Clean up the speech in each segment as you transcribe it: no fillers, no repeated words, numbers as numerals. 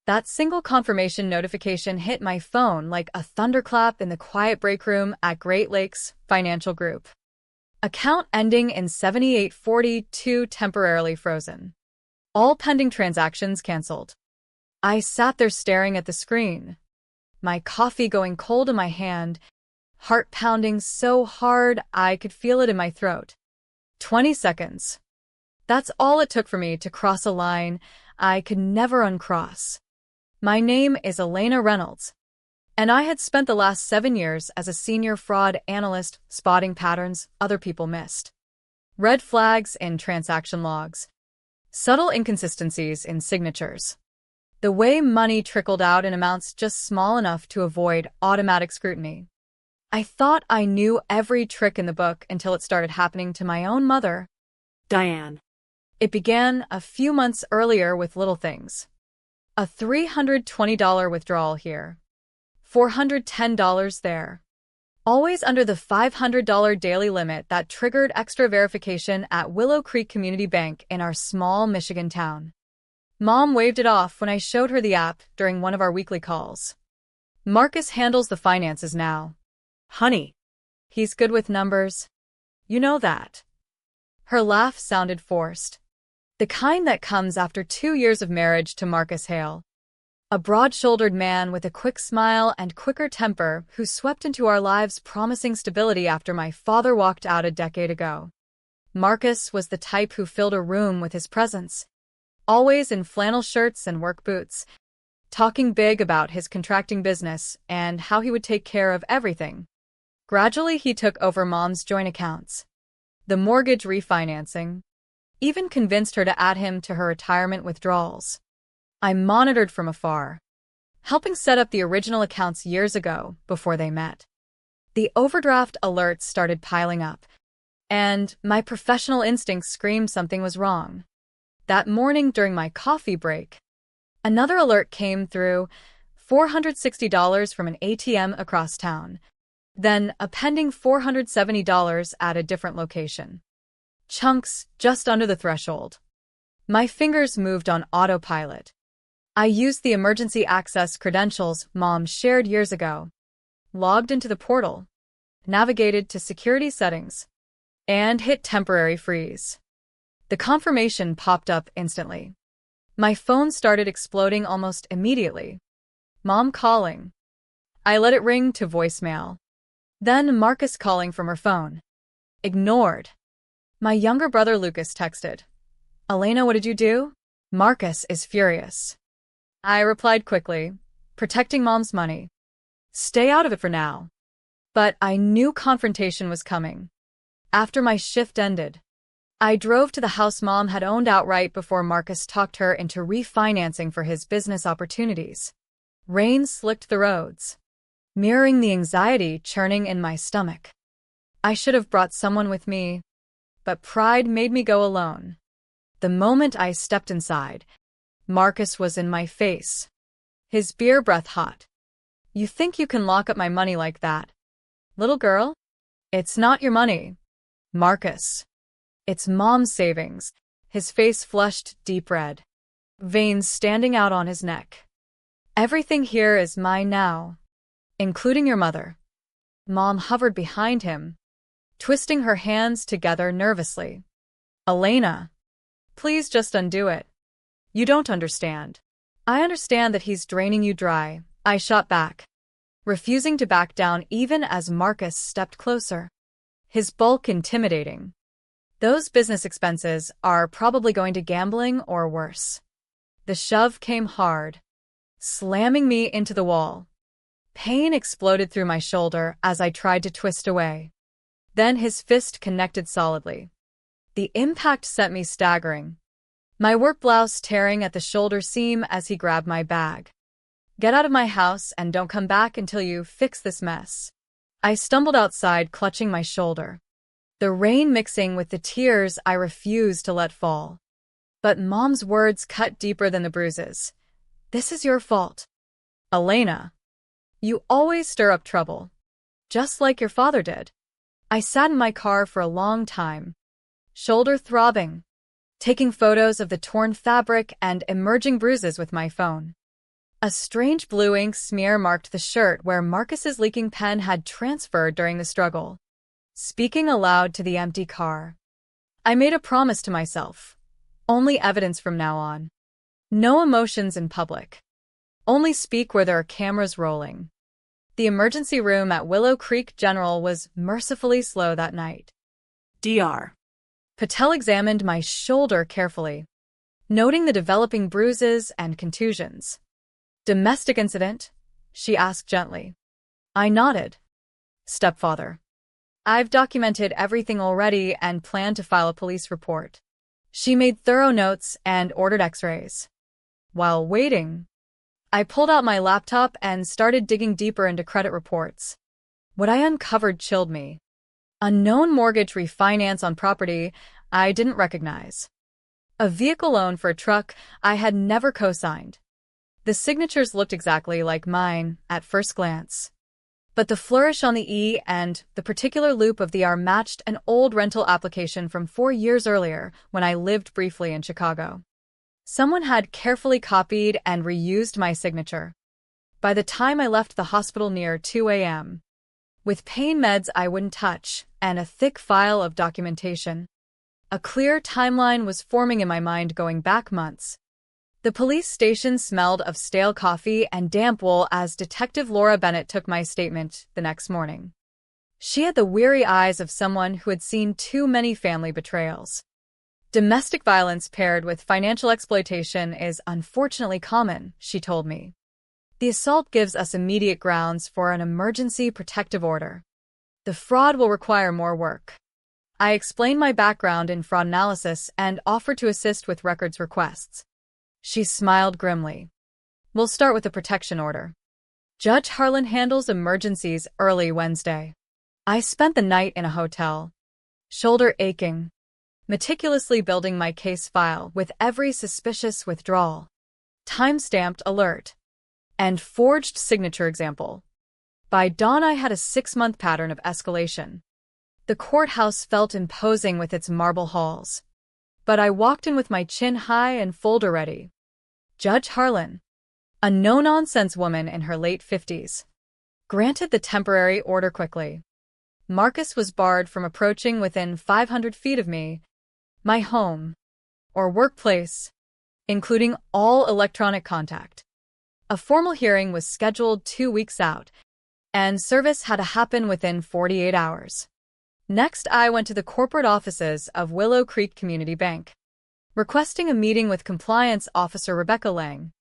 That single confirmation notification hit my phone like a thunderclap in the quiet break room at Great Lakes Financial Group. Account ending in 7842 temporarily frozen. All pending transactions canceled. I sat there staring at the screen, my coffee going cold in my hand, heart pounding so hard I could feel it in my throat. 20 seconds. That's all it took for me to cross a line I could never uncross. My name is Elena Reynolds, and I had spent the last 7 years as a senior fraud analyst spotting patterns other people missed. Red flags in transaction logs. Subtle inconsistencies in signatures. The way money trickled out in amounts just small enough to avoid automatic scrutiny. I thought I knew every trick in the book until it started happening to my own mother, Diane. It began a few months earlier with little things. A $320 withdrawal here. $410 there. Always under the $500 daily limit that triggered extra verification at Willow Creek Community Bank in our small Michigan town. Mom waved it off when I showed her the app during one of our weekly calls. Marcus handles the finances now. Honey. He's good with numbers. You know that. Her laugh sounded forced. The kind that comes after 2 years of marriage to Marcus Hale. A broad-shouldered man with a quick smile and quicker temper who swept into our lives promising stability after my father walked out a decade ago. Marcus was the type who filled a room with his presence, always in flannel shirts and work boots, talking big about his contracting business and how he would take care of everything. Gradually, he took over Mom's joint accounts, the mortgage refinancing, even convinced her to add him to her retirement withdrawals. I monitored from afar, helping set up the original accounts years ago before they met. The overdraft alerts started piling up, and my professional instincts screamed something was wrong. That morning during my coffee break, another alert came through, $460 from an ATM across town, then a pending $470 at a different location. Chunks just under the threshold. My fingers moved on autopilot. I used the emergency access credentials Mom shared years ago, logged into the portal, navigated to security settings, and hit temporary freeze. The confirmation popped up instantly. My phone started exploding almost immediately. Mom calling. I let it ring to voicemail. Then Marcus calling from her phone. Ignored. My younger brother Lucas texted. Elena, what did you do? Marcus is furious. I replied quickly, protecting Mom's money. Stay out of it for now. But I knew confrontation was coming. After my shift ended, I drove to the house Mom had owned outright before Marcus talked her into refinancing for his business opportunities. Rain slicked the roads, mirroring the anxiety churning in my stomach. I should have brought someone with me, but pride made me go alone. The moment I stepped inside, Marcus was in my face, his beer breath hot. You think you can lock up my money like that? Little girl? It's not your money, Marcus. It's Mom's savings. His face flushed deep red, veins standing out on his neck. Everything here is mine now, including your mother. Mom hovered behind him, twisting her hands together nervously. Elena, please just undo it. You don't understand. I understand that he's draining you dry, I shot back, refusing to back down even as Marcus stepped closer, his bulk intimidating. Those business expenses are probably going to gambling or worse. The shove came hard, slamming me into the wall. Pain exploded through my shoulder as I tried to twist away. Then his fist connected solidly. The impact sent me staggering, my work blouse tearing at the shoulder seam as he grabbed my bag. Get out of my house and don't come back until you fix this mess. I stumbled outside, clutching my shoulder, the rain mixing with the tears I refused to let fall. But Mom's words cut deeper than the bruises. This is your fault. Elena, you always stir up trouble, just like your father did. I sat in my car for a long time, shoulder throbbing, taking photos of the torn fabric and emerging bruises with my phone. A strange blue ink smear marked the shirt where Marcus's leaking pen had transferred during the struggle. Speaking aloud to the empty car. I made a promise to myself. Only evidence from now on. No emotions in public. Only speak where there are cameras rolling. The emergency room at Willow Creek General was mercifully slow that night. Dr. Patel examined my shoulder carefully, noting the developing bruises and contusions. Domestic incident? She asked gently. I nodded. Stepfather. I've documented everything already and plan to file a police report. She made thorough notes and ordered x-rays. While waiting, I pulled out my laptop and started digging deeper into credit reports. What I uncovered chilled me. A known mortgage refinance on property I didn't recognize. A vehicle loan for a truck I had never co-signed. The signatures looked exactly like mine at first glance. But the flourish on the E and the particular loop of the R matched an old rental application from 4 years earlier when I lived briefly in Chicago. Someone had carefully copied and reused my signature. By the time I left the hospital near 2 a.m., with pain meds I wouldn't touch and a thick file of documentation, a clear timeline was forming in my mind going back months. The police station smelled of stale coffee and damp wool as Detective Laura Bennett took my statement the next morning. She had the weary eyes of someone who had seen too many family betrayals. Domestic violence paired with financial exploitation is unfortunately common, she told me. The assault gives us immediate grounds for an emergency protective order. The fraud will require more work. I explained my background in fraud analysis and offered to assist with records requests. She smiled grimly. We'll start with the protection order. Judge Harlan handles emergencies early Wednesday. I spent the night in a hotel, shoulder aching, meticulously building my case file with every suspicious withdrawal, time-stamped alert, and forged signature example. By dawn I had a 6-month pattern of escalation. The courthouse felt imposing with its marble halls. But I walked in with my chin high and folder ready. Judge Harlan, a no-nonsense woman in her late 50s, granted the temporary order quickly. Marcus was barred from approaching within 500 feet of me, my home, or workplace, including all electronic contact. A formal hearing was scheduled 2 weeks out, and service had to happen within 48 hours. Next, I went to the corporate offices of Willow Creek Community Bank, requesting a meeting with Compliance Officer Rebecca Lang,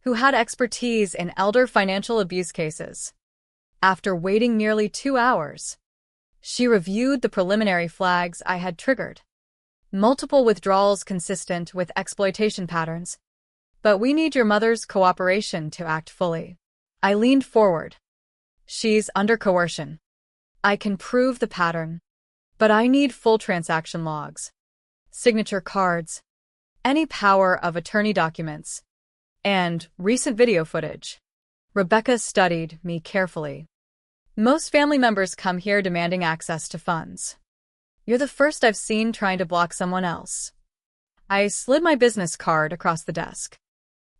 who had expertise in elder financial abuse cases. After waiting nearly 2 hours, she reviewed the preliminary flags I had triggered. Multiple withdrawals consistent with exploitation patterns. But we need your mother's cooperation to act fully. I leaned forward. She's under coercion. I can prove the pattern. But I need full transaction logs, signature cards, any power of attorney documents, and recent video footage. Rebecca studied me carefully. Most family members come here demanding access to funds. You're the first I've seen trying to block someone else. I slid my business card across the desk.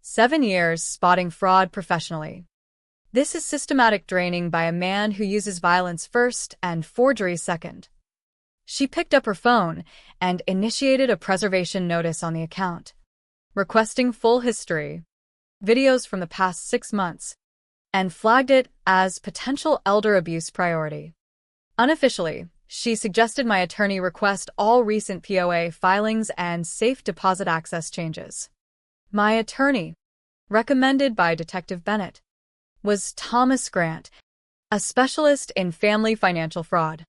7 years spotting fraud professionally. This is systematic draining by a man who uses violence first and forgery second. She picked up her phone and initiated a preservation notice on the account, requesting full history, videos from the past 6 months, and flagged it as potential elder abuse priority. Unofficially, she suggested my attorney request all recent POA filings and safe deposit access changes. My attorney, recommended by Detective Bennett, was Thomas Grant, a specialist in family financial fraud.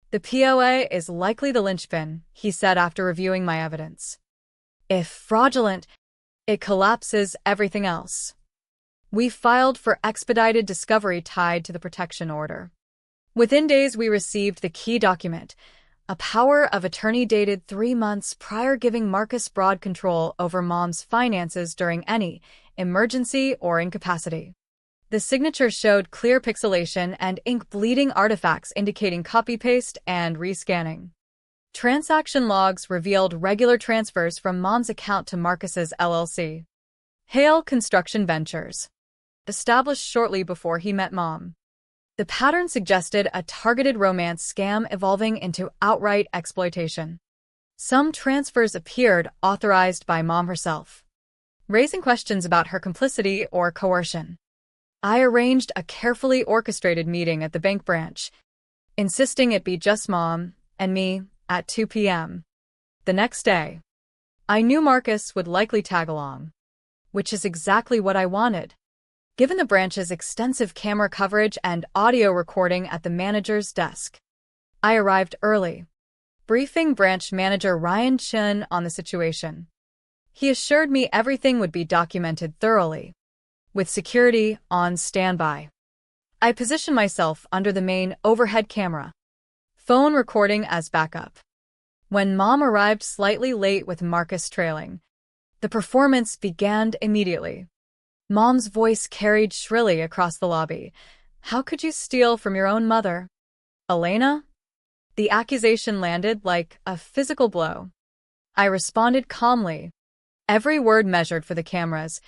The POA is likely the linchpin, he said after reviewing my evidence. If fraudulent, it collapses everything else. We filed for expedited discovery tied to the protection order. Within days, we received the key document, a power of attorney dated 3 months prior, giving Marcus broad control over Mom's finances during any emergency or incapacity. The signature showed clear pixelation and ink bleeding artifacts indicating copy-paste and rescanning. Transaction logs revealed regular transfers from Mom's account to Marcus's LLC, Hale Construction Ventures. established shortly before he met Mom. The pattern suggested a targeted romance scam evolving into outright exploitation. Some transfers appeared authorized by Mom herself, raising questions about her complicity or coercion. I arranged a carefully orchestrated meeting at the bank branch, insisting it be just Mom and me at 2 p.m. The next day, I knew Marcus would likely tag along, which is exactly what I wanted. Given the branch's extensive camera coverage and audio recording at the manager's desk, I arrived early, briefing branch manager Ryan Chun on the situation. He assured me everything would be documented thoroughly, with security on standby. I positioned myself under the main overhead camera, phone recording as backup. When Mom arrived slightly late with Marcus trailing, the performance began immediately. Mom's voice carried shrilly across the lobby. "How could you steal from your own mother, Elena?" The accusation landed like a physical blow. I responded calmly, every word measured for the cameras.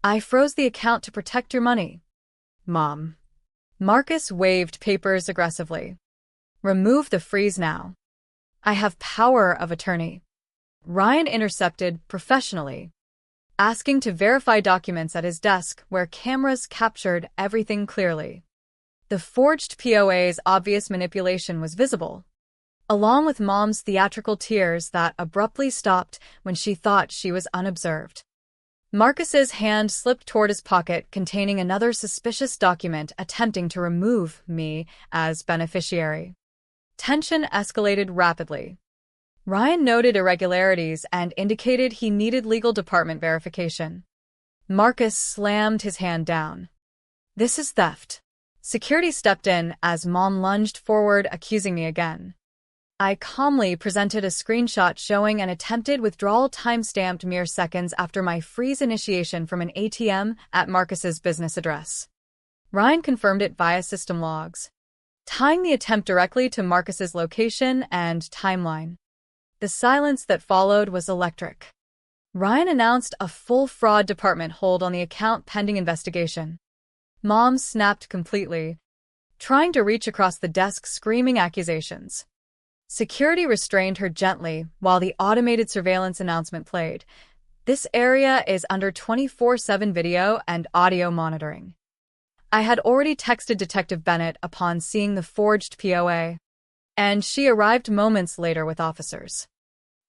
"I froze the account to protect your money, Mom." Marcus waved papers aggressively. "Remove the freeze now. I have power of attorney." Ryan intercepted professionally, asking to verify documents at his desk where cameras captured everything clearly. The forged POA's obvious manipulation was visible, along with Mom's theatrical tears that abruptly stopped when she thought she was unobserved. Marcus's hand slipped toward his pocket containing another suspicious document attempting to remove me as beneficiary. Tension escalated rapidly. Ryan noted irregularities and indicated he needed legal department verification. Marcus slammed his hand down. "This is theft." Security stepped in as Mom lunged forward, accusing me again. I calmly presented a screenshot showing an attempted withdrawal timestamped mere seconds after my freeze initiation from an ATM at Marcus's business address. Ryan confirmed it via system logs, tying the attempt directly to Marcus's location and timeline. The silence that followed was electric. Ryan announced a full fraud department hold on the account pending investigation. Mom snapped completely, trying to reach across the desk screaming accusations. Security restrained her gently while the automated surveillance announcement played. "This area is under 24/7 video and audio monitoring." I had already texted Detective Bennett upon seeing the forged POA, and she arrived moments later with officers.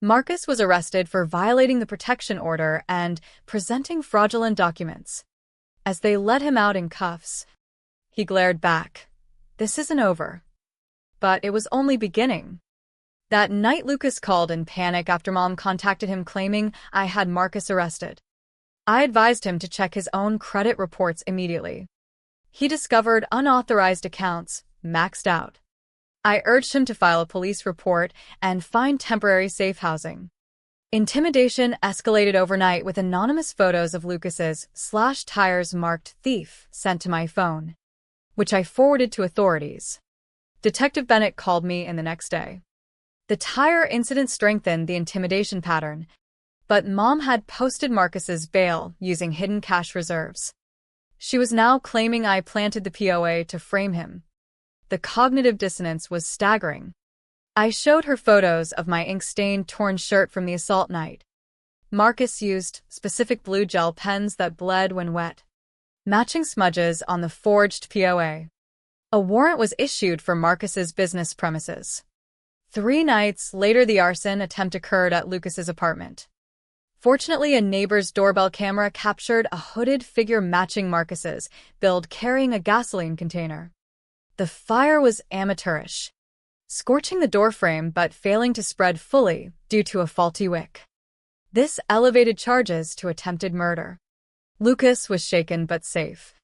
Marcus was arrested for violating the protection order and presenting fraudulent documents. As they led him out in cuffs, he glared back. "This isn't over." But it was only beginning. That night, Lucas called in panic after Mom contacted him claiming I had Marcus arrested. I advised him to check his own credit reports immediately. He discovered unauthorized accounts, maxed out. I urged him to file a police report and find temporary safe housing. Intimidation escalated overnight with anonymous photos of Lucas's slashed tires marked thief sent to my phone, which I forwarded to authorities. Detective Bennett called me in the next day. The tire incident strengthened the intimidation pattern, but Mom had posted Marcus's bail using hidden cash reserves. She was now claiming I planted the POA to frame him. The cognitive dissonance was staggering. I showed her photos of my ink-stained, torn shirt from the assault night. Marcus used specific blue gel pens that bled when wet, matching smudges on the forged POA. A warrant was issued for Marcus's business premises. 3 nights later, the arson attempt occurred at Lucas's apartment. Fortunately, a neighbor's doorbell camera captured a hooded figure matching Marcus's build carrying a gasoline container. The fire was amateurish, scorching the doorframe but failing to spread fully due to a faulty wick. This elevated charges to attempted murder. Lucas was shaken but safe,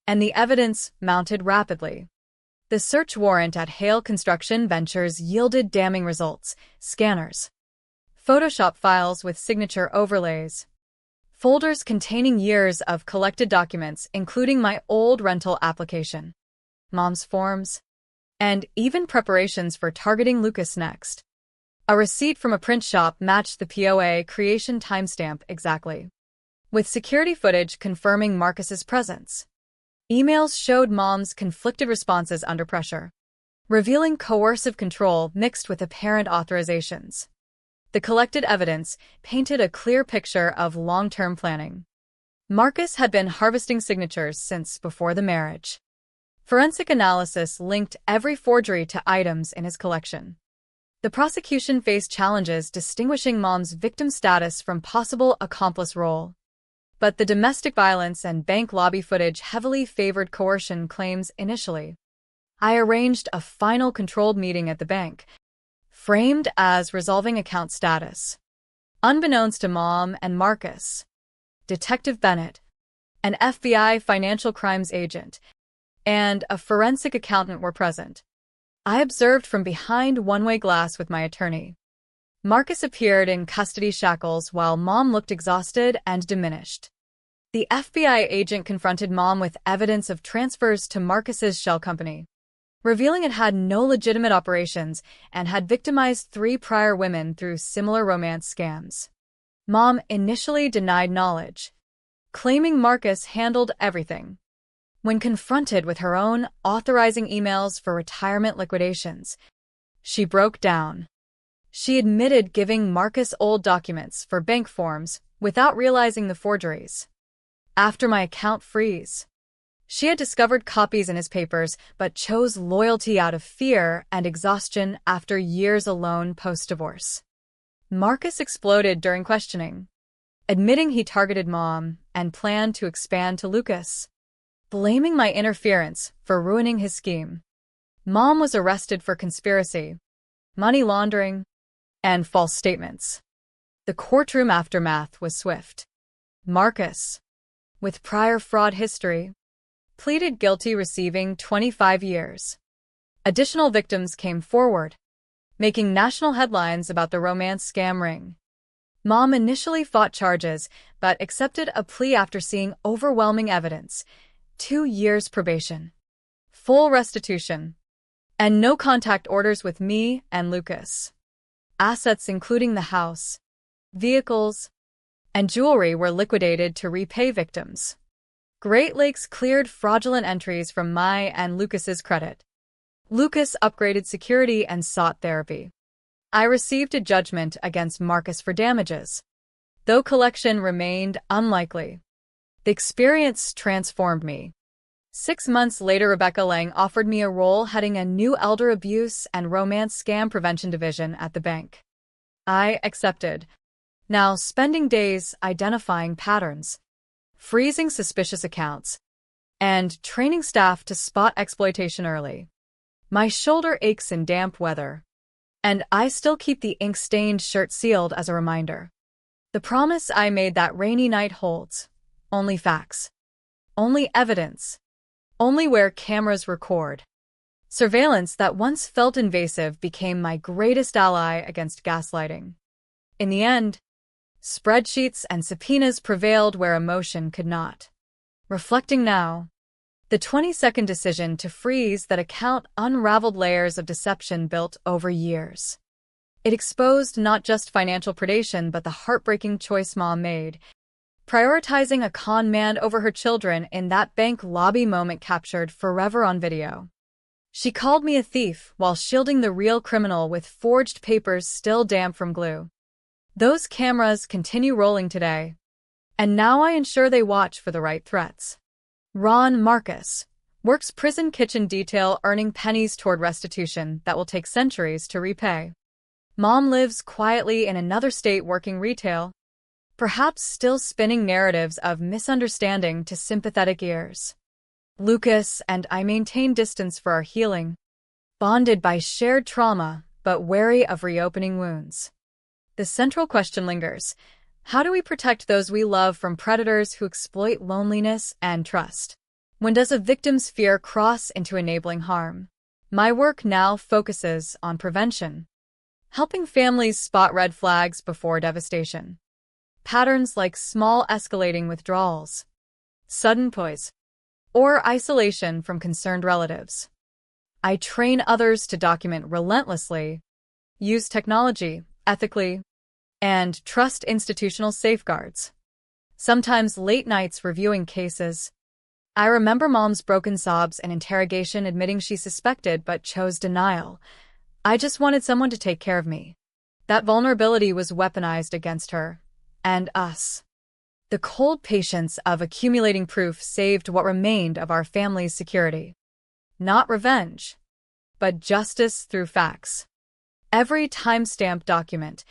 and the evidence mounted rapidly. The search warrant at Hale Construction Ventures yielded damning results: scanners, Photoshop files with signature overlays, folders containing years of collected documents including my old rental application, Mom's forms, and even preparations for targeting Lucas next. A receipt from a print shop matched the POA creation timestamp exactly, with security footage confirming Marcus's presence. Emails showed mom's conflicted responses under pressure, revealing coercive control mixed with apparent authorizations. The collected evidence painted a clear picture of long-term planning. Marcus had been harvesting signatures since before the marriage. Forensic analysis linked every forgery to items in his collection. The prosecution faced challenges distinguishing mom's victim status from possible accomplice role. But the domestic violence and bank lobby footage heavily favored coercion claims initially. I arranged a final controlled meeting at the bank, framed as resolving account status. Unbeknownst to Mom and Marcus, Detective Bennett, an FBI financial crimes agent, and a forensic accountant were present. I observed from behind one-way glass with my attorney. Marcus appeared in custody shackles while Mom looked exhausted and diminished. The FBI agent confronted Mom with evidence of transfers to Marcus's shell company, revealing it had no legitimate operations and had victimized 3 prior women through similar romance scams. Mom initially denied knowledge, claiming Marcus handled everything. When confronted with her own authorizing emails for retirement liquidations, she broke down. She admitted giving Marcus old documents for bank forms without realizing the forgeries. After my account freeze, she had discovered copies in his papers but chose loyalty out of fear and exhaustion after years alone post-divorce. Marcus exploded during questioning, admitting he targeted Mom and planned to expand to Lucas, blaming my interference for ruining his scheme. Mom was arrested for conspiracy, money laundering, and false statements. The courtroom aftermath was swift. Marcus, with prior fraud history, pleaded guilty, receiving 25 years. Additional victims came forward, making national headlines about the romance scam ring. Mom initially fought charges, but accepted a plea after seeing overwhelming evidence: 2 years probation, full restitution, and no contact orders with me and Lucas. Assets including the house, vehicles, and jewelry were liquidated to repay victims. Great Lakes cleared fraudulent entries from my and Lucas's credit. Lucas upgraded security and sought therapy. I received a judgment against Marcus for damages, though collection remained unlikely. The experience transformed me. 6 months later, Rebecca Lang offered me a role heading a new elder abuse and romance scam prevention division at the bank. I accepted, now spending days identifying patterns, freezing suspicious accounts, and training staff to spot exploitation early. My shoulder aches in damp weather, and I still keep the ink-stained shirt sealed as a reminder. The promise I made that rainy night holds: only facts, only evidence, only where cameras record. Surveillance that once felt invasive became my greatest ally against gaslighting. In the end, spreadsheets and subpoenas prevailed where emotion could not. Reflecting now, the 20-second decision to freeze that account unraveled layers of deception built over years. It exposed not just financial predation but the heartbreaking choice Mom made, prioritizing a con man over her children in that bank lobby moment captured forever on video. She called me a thief while shielding the real criminal with forged papers still damp from glue. Those cameras continue rolling today, and now I ensure they watch for the right threats. Ron Marcus works prison kitchen detail, earning pennies toward restitution that will take centuries to repay. Mom lives quietly in another state working retail, perhaps still spinning narratives of misunderstanding to sympathetic ears. Lucas and I maintain distance for our healing, bonded by shared trauma but wary of reopening wounds. The central question lingers: how do we protect those we love from predators who exploit loneliness and trust? When does a victim's fear cross into enabling harm? My work now focuses on prevention, helping families spot red flags before devastation. Patterns like small escalating withdrawals, sudden poise, or isolation from concerned relatives. I train others to document relentlessly, use technology ethically, and trust institutional safeguards. Sometimes late nights reviewing cases, I remember Mom's broken sobs and interrogation admitting she suspected but chose denial. I just wanted someone to take care of me. That vulnerability was weaponized against her. And us. The cold patience of accumulating proof saved what remained of our family's security. Not revenge, but justice through facts. Every time-stamped document,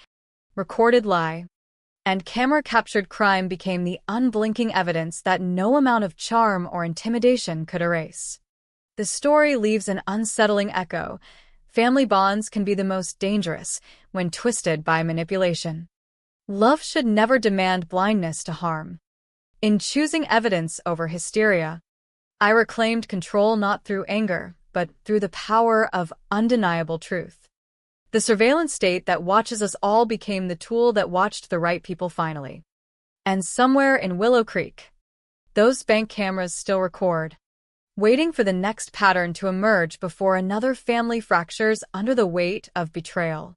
recorded lie, and camera-captured crime became the unblinking evidence that no amount of charm or intimidation could erase. The story leaves an unsettling echo. Family bonds can be the most dangerous when twisted by manipulation. Love should never demand blindness to harm. In choosing evidence over hysteria, I reclaimed control not through anger, but through the power of undeniable truth. The surveillance state that watches us all became the tool that watched the right people finally. And somewhere in Willow Creek, those bank cameras still record, waiting for the next pattern to emerge before another family fractures under the weight of betrayal.